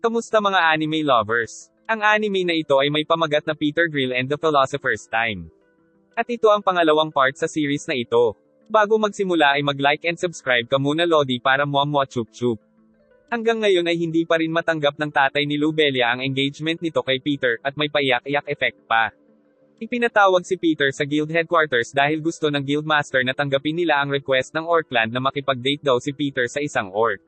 Kamusta mga anime lovers? Ang anime na ito ay may pamagat na Peter Grill and the Philosopher's Time. At ito ang pangalawang part sa series na ito. Bago magsimula ay mag-like and subscribe ka muna Lodi para muamwa chup chup. Hanggang ngayon ay hindi pa rin matanggap ng tatay ni Lubelia ang engagement nito kay Peter, at may paiyak-iyak effect pa. Ipinatawag si Peter sa guild headquarters dahil gusto ng guildmaster na tanggapin nila ang request ng Orcland na makipag-date daw si Peter sa isang orc.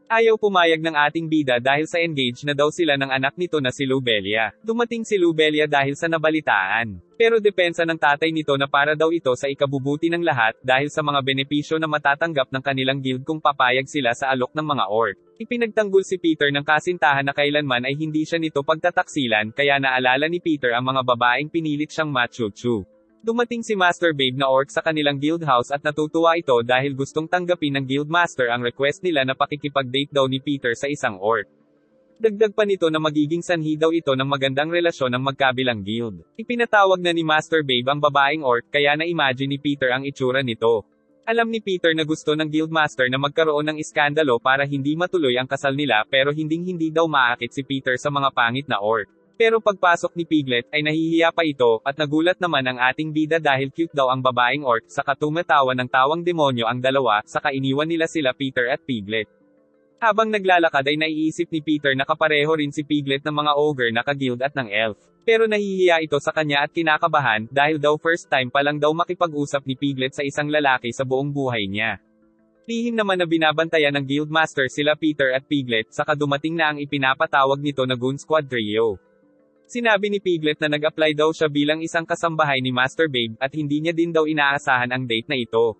Ayaw pumayag ng ating bida dahil sa engage na daw sila ng anak nito na si Lubelia. Dumating si Lubelia dahil sa nabalitaan. Pero depensa ng tatay nito na para daw ito sa ikabubuti ng lahat dahil sa mga benepisyo na matatanggap ng kanilang guild kung papayag sila sa alok ng mga orc. Ipinagtanggol si Peter ng kasintahan na kailanman ay hindi siya nito pagtataksilan, kaya naalala ni Peter ang mga babaeng pinilit siyang machuchu. Dumating si Master Babe na orc sa kanilang guild house at natutuwa ito dahil gustong tanggapin ng guildmaster ang request nila na pakikipag-date daw ni Peter sa isang orc. Dagdag pa nito na magiging sanhi daw ito ng magandang relasyon ng magkabilang guild. Ipinatawag na ni Master Babe ang babaeng orc, kaya na-imagine ni Peter ang itsura nito. Alam ni Peter na gusto ng guildmaster na magkaroon ng iskandalo para hindi matuloy ang kasal nila, pero hindi daw maakit si Peter sa mga pangit na orc. Pero pagpasok ni Piglet ay nahihiya pa ito, at nagulat naman ang ating bida dahil cute daw ang babaeng orc, saka tumatawa ng tawang demonyo ang dalawa, saka iniwan nila sila Peter at Piglet. Habang naglalakad ay naiisip ni Peter na kapareho rin si Piglet ng mga ogre na ka-guild at ng elf. Pero nahihiya ito sa kanya at kinakabahan, dahil daw first time pa lang daw makipag-usap ni Piglet sa isang lalaki sa buong buhay niya. Lihim naman na binabantayan ng guildmaster sila Peter at Piglet, saka dumating na ang ipinapatawag nito na Goon Squad Trio. Sinabi ni Piglet na nag-apply daw siya bilang isang kasambahay ni Master Babe, at hindi niya din daw inaasahan ang date na ito.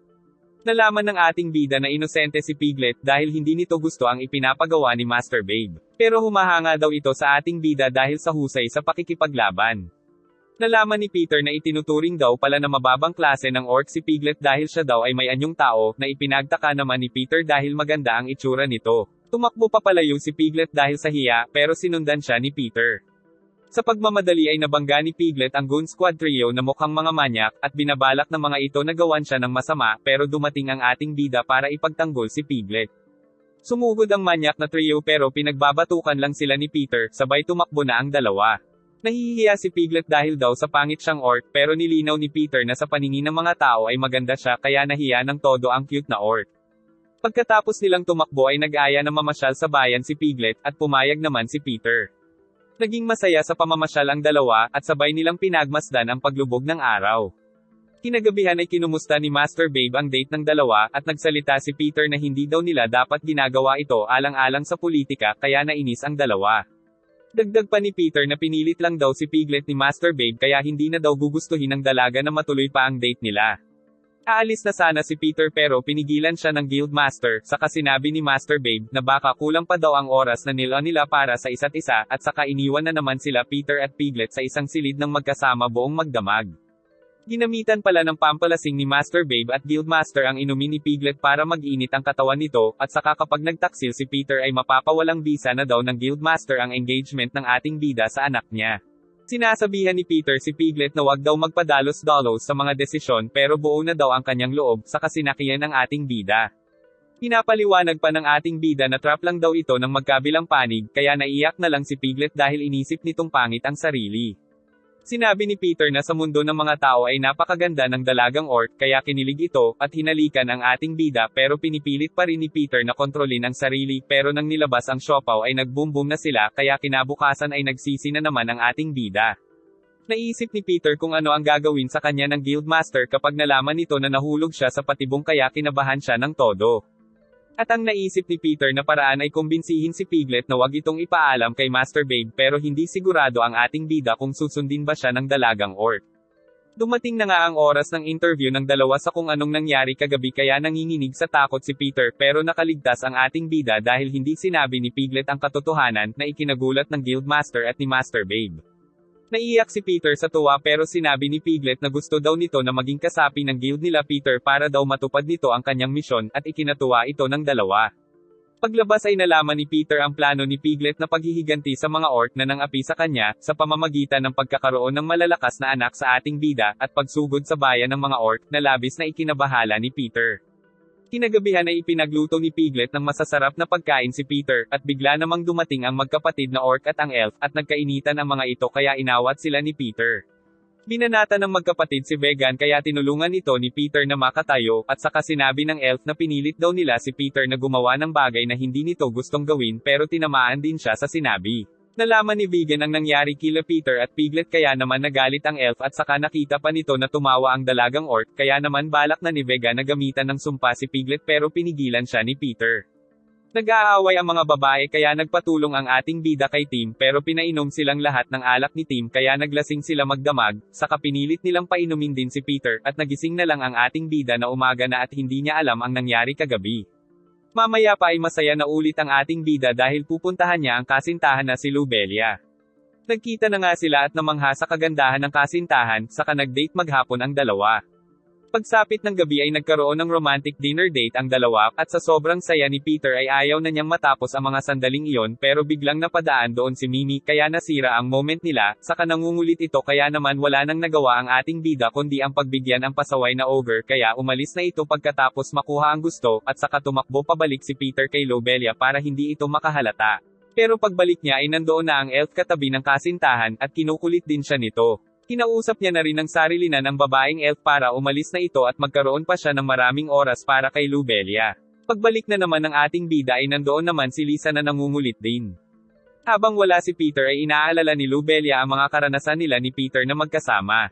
Nalaman ng ating bida na inosente si Piglet dahil hindi nito gusto ang ipinapagawa ni Master Babe. Pero humahanga daw ito sa ating bida dahil sa husay sa pakikipaglaban. Nalaman ni Peter na itinuturing daw pala na mababang klase ng orc si Piglet dahil siya daw ay may anyong tao, na ipinagtaka naman ni Peter dahil maganda ang itsura nito. Tumakbo pa palayo si Piglet dahil sa hiya, pero sinundan siya ni Peter. Sa pagmamadali ay nabangga ni Piglet ang Goon Squad Trio na mukhang mga manyak, at binabalak ng mga ito na gawan siya ng masama, pero dumating ang ating bida para ipagtanggol si Piglet. Sumugod ang manyak na trio pero pinagbabatukan lang sila ni Peter, sabay tumakbo na ang dalawa. Nahihiya si Piglet dahil daw sa pangit siyang orc, pero nilinaw ni Peter na sa paningin ng mga tao ay maganda siya, kaya nahiya ng todo ang cute na orc. Pagkatapos nilang tumakbo ay nag-aya na mamasyal sa bayan si Piglet, at pumayag naman si Peter. Naging masaya sa pamamasyal ang dalawa, at sabay nilang pinagmasdan ang paglubog ng araw. Kinagabihan ay kinumusta ni Master Babe ang date ng dalawa, at nagsalita si Peter na hindi daw nila dapat ginagawa ito alang-alang sa politika, kaya nainis ang dalawa. Dagdag pa ni Peter na pinilit lang daw si Piglet ni Master Babe kaya hindi na daw gugustuhin ng dalaga na matuloy pa ang date nila. Aalis na sana si Peter pero pinigilan siya ng guildmaster, saka sinabi ni Master Babe na baka kulang pa daw ang oras na nila para sa isa't isa, at saka iniwan na naman sila Peter at Piglet sa isang silid ng magkasama buong magdamag. Ginamitan pala ng pampalasing ni Master Babe at guildmaster ang inumin ni Piglet para mag-init ang katawan nito, at saka kapag nagtaksil si Peter ay mapapawalang bisa na daw ng guildmaster ang engagement ng ating bida sa anak niya. Sinasabihan ni Peter si Piglet na wag daw magpadalos-dalos sa mga desisyon pero buo na daw ang kanyang loob, saka sinakiyan ng ating bida. Pinapaliwanag pa ng ating bida na trap lang daw ito ng magkabilang panig, kaya naiyak na lang si Piglet dahil inisip nitong pangit ang sarili. Sinabi ni Peter na sa mundo ng mga tao ay napakaganda ng dalagang orc, kaya kinilig ito, at hinalikan ang ating bida, pero pinipilit pa rin ni Peter na kontrolin ang sarili, pero nang nilabas ang siopaw ay nagboom-boom na sila, kaya kinabukasan ay nagsisi na naman ang ating bida. Naisip ni Peter kung ano ang gagawin sa kanya ng guildmaster kapag nalaman nito na nahulog siya sa patibong, kaya kinabahan siya ng todo. At ang naisip ni Peter na paraan ay kumbinsihin si Piglet na wag itong ipaalam kay Master Babe, pero hindi sigurado ang ating bida kung susundin ba siya ng dalagang orc. Dumating na nga ang oras ng interview ng dalawa sa kung anong nangyari kagabi, kaya nanginginig sa takot si Peter, pero nakaligtas ang ating bida dahil hindi sinabi ni Piglet ang katotohanan na ikinagulat ng guildmaster at ni Master Babe. Naiyak si Peter sa tuwa pero sinabi ni Piglet na gusto daw nito na maging kasapi ng guild nila Peter para daw matupad nito ang kanyang misyon, at ikinatuwa ito ng dalawa. Paglabas ay nalaman ni Peter ang plano ni Piglet na paghihiganti sa mga orc na nang-api sa kanya, sa pamamagitan ng pagkakaroon ng malalakas na anak sa ating bida, at pagsugod sa bayan ng mga orc, na labis na ikinabahala ni Peter. Kinagabihan ay ipinagluto ni Piglet ng masasarap na pagkain si Peter, at bigla namang dumating ang magkapatid na orc at ang elf, at nagkainitan ang mga ito kaya inawat sila ni Peter. Binanata ng magkapatid si Vegan kaya tinulungan ito ni Peter na makatayo, at saka sinabi ng elf na pinilit daw nila si Peter na gumawa ng bagay na hindi nito gustong gawin pero tinamaan din siya sa sinabi. Nalaman ni Vegan ang nangyari kila Peter at Piglet kaya naman nagalit ang elf at saka nakita pa nito na tumawa ang dalagang orc kaya naman balak na ni Vegan na gamitan ng sumpa si Piglet pero pinigilan siya ni Peter. Nag-aaway ang mga babae kaya nagpatulong ang ating bida kay Tim pero pinainom silang lahat ng alak ni Tim kaya naglasing sila magdamag, saka pinilit nilang painumin din si Peter at nagising na lang ang ating bida na umaga na at hindi niya alam ang nangyari kagabi. Mamaya pa ay masaya na ulit ang ating bida dahil pupuntahan niya ang kasintahan na si Lobelia. Nagkita na nga sila at namangha sa kagandahan ng kasintahan, saka nag-date maghapon ang dalawa. Pagsapit ng gabi ay nagkaroon ng romantic dinner date ang dalawa, at sa sobrang saya ni Peter ay ayaw na niyang matapos ang mga sandaling iyon pero biglang napadaan doon si Mimi kaya nasira ang moment nila, saka nangungulit ito kaya naman wala nang nagawa ang ating bida kundi ang pagbigyan ang pasaway na ogre kaya umalis na ito pagkatapos makuha ang gusto, at saka tumakbo pabalik si Peter kay Lobelia para hindi ito makahalata. Pero pagbalik niya ay nandoon na ang elf katabi ng kasintahan at kinukulit din siya nito. Kinausap niya na rin ng sarilinan ang babaeng elf para umalis na ito at magkaroon pa siya ng maraming oras para kay Lobelia. Pagbalik na naman ng ating bida ay nandoon naman si Lisa na nangungulit din. Habang wala si Peter ay inaalala ni Lobelia ang mga karanasan nila ni Peter na magkasama.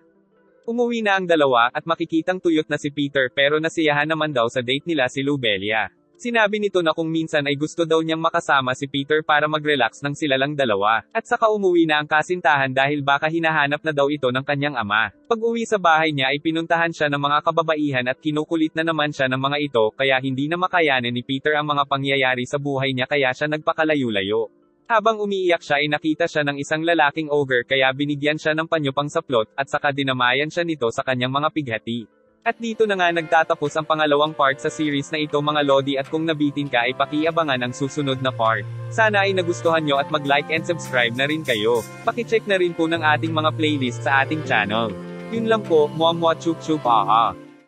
Umuwi na ang dalawa at makikitang tuyot na si Peter pero nasiyahan naman daw sa date nila si Lobelia. Sinabi nito na kung minsan ay gusto daw niyang makasama si Peter para mag-relax nang sila lang dalawa, at saka umuwi na ang kasintahan dahil baka hinahanap na daw ito ng kanyang ama. Pag-uwi sa bahay niya ay pinuntahan siya ng mga kababaihan at kinukulit na naman siya ng mga ito kaya hindi na makayanin ni Peter ang mga pangyayari sa buhay niya kaya siya nagpakalayo-layo. Habang umiiyak siya ay nakita siya ng isang lalaking ogre kaya binigyan siya ng panyo pang saplot at saka dinamayan siya nito sa kanyang mga pighati. At dito na nga nagtatapos ang pangalawang part sa series na ito mga lodi, at kung nabitin ka ay pakiabangan ang susunod na part. Sana ay nagustuhan nyo at mag-like and subscribe na rin kayo. Pakicheck na rin po ng ating mga playlist sa ating channel. Yun lang po, muamwa chup chup